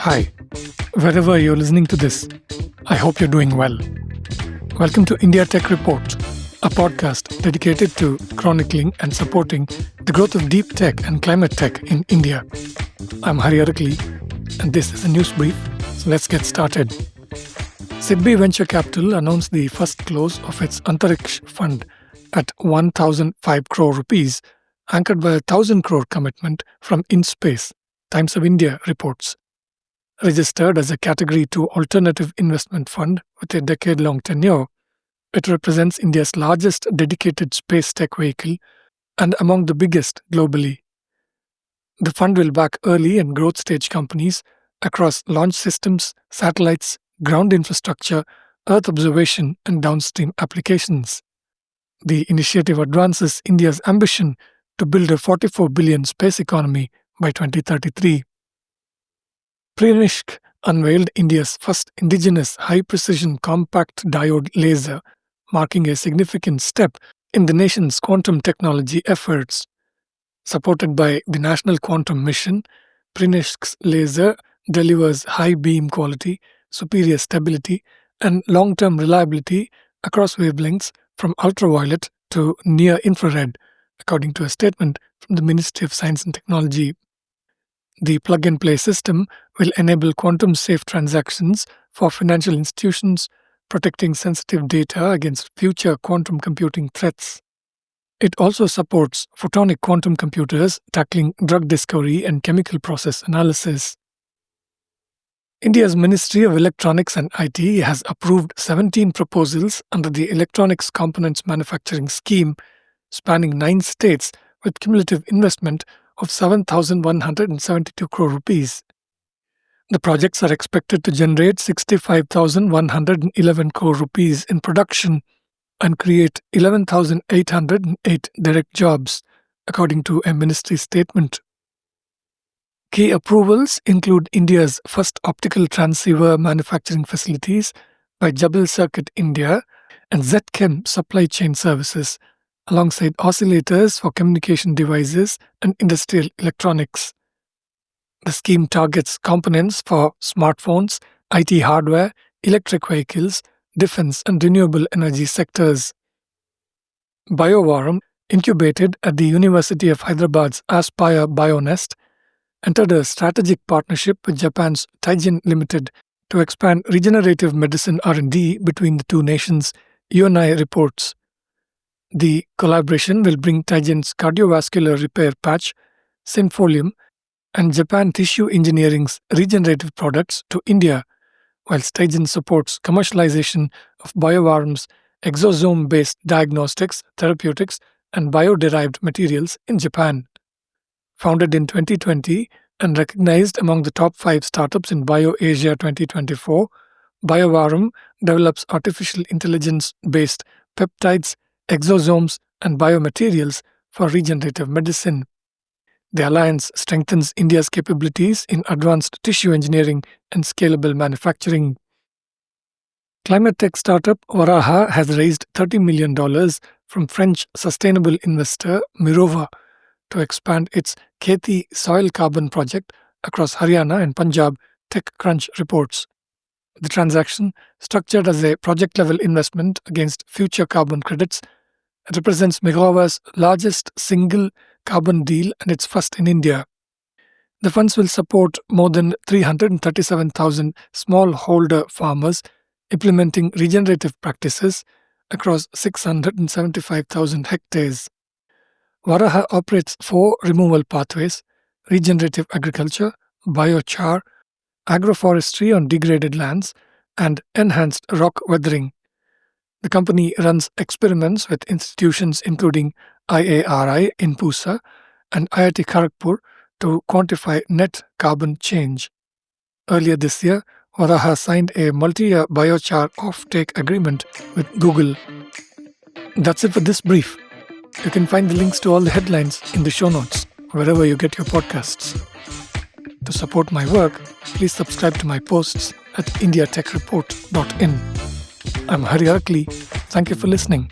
Hi, wherever you're listening to this, I hope you're doing well. Welcome to India Tech Report, a podcast dedicated to chronicling and supporting the growth of deep tech and climate tech in India. I'm Antariksh, and this is a news brief, so let's get started. SIDBI Venture Capital announced the first close of its Antariksh fund at 1,005 crore rupees, anchored by a 1,000 crore commitment from InSpace, Times of India reports. Registered as a Category 2 alternative investment fund with a decade-long tenure, it represents India's largest dedicated space tech vehicle and among the biggest globally. The fund will back early and growth stage companies across launch systems, satellites, ground infrastructure, Earth observation, and downstream applications. The initiative advances India's ambition to build a 44 billion space economy by 2033. Prenishk unveiled India's first indigenous high-precision compact diode laser, marking a significant step in the nation's quantum technology efforts. Supported by the National Quantum Mission, Prenishk's laser delivers high beam quality, superior stability, and long-term reliability across wavelengths from ultraviolet to near-infrared, according to a statement from the Ministry of Science and Technology. The plug-and-play system will enable quantum-safe transactions for financial institutions, protecting sensitive data against future quantum computing threats. It also supports photonic quantum computers tackling drug discovery and chemical process analysis. India's Ministry of Electronics and IT has approved 17 proposals under the Electronics Components Manufacturing Scheme, spanning 9 states with cumulative investment of 7,172 crore rupees. The projects are expected to generate 65,111 crore rupees in production and create 11,808 direct jobs, according to a ministry statement. Key approvals include India's first optical transceiver manufacturing facilities by Jabil Circuit India and Zetchem supply chain services, alongside oscillators for communication devices and industrial electronics. The scheme targets components for smartphones, IT hardware, electric vehicles, defense and renewable energy sectors. BioVarum, incubated at the University of Hyderabad's Aspire BioNest, entered a strategic partnership with Japan's Taijin Limited to expand regenerative medicine R&D between the two nations, UNI reports. The collaboration will bring Taijin's cardiovascular repair patch, Synfolium, and Japan Tissue Engineering's regenerative products to India, whilst Taijin supports commercialization of BioVarum's exosome-based diagnostics, therapeutics, and bio-derived materials in Japan. Founded in 2020 and recognized among the top 5 startups in BioAsia 2024, BioVarum develops artificial intelligence-based peptides, exosomes, and biomaterials for regenerative medicine. The alliance strengthens India's capabilities in advanced tissue engineering and scalable manufacturing. Climate tech startup Varaha has raised $30 million from French sustainable investor Mirova to expand its Kheti soil carbon project across Haryana and Punjab, TechCrunch reports. The transaction, structured as a project-level investment against future carbon credits, represents Mirova's largest single carbon deal and its first in India. The funds will support more than 337,000 smallholder farmers implementing regenerative practices across 675,000 hectares. Varaha operates 4 removal pathways: regenerative agriculture, biochar, agroforestry on degraded lands, and enhanced rock weathering. The company runs experiments with institutions including IIRI in Pusa and IIT Kharagpur to quantify net carbon change. Earlier this year, Varaha signed a multi-year biochar off-take agreement with Google. That's it for this brief. You can find the links to all the headlines in the show notes, wherever you get your podcasts. To support my work, please subscribe to my posts at indiatechreport.in. I'm Antariksh. Thank you for listening.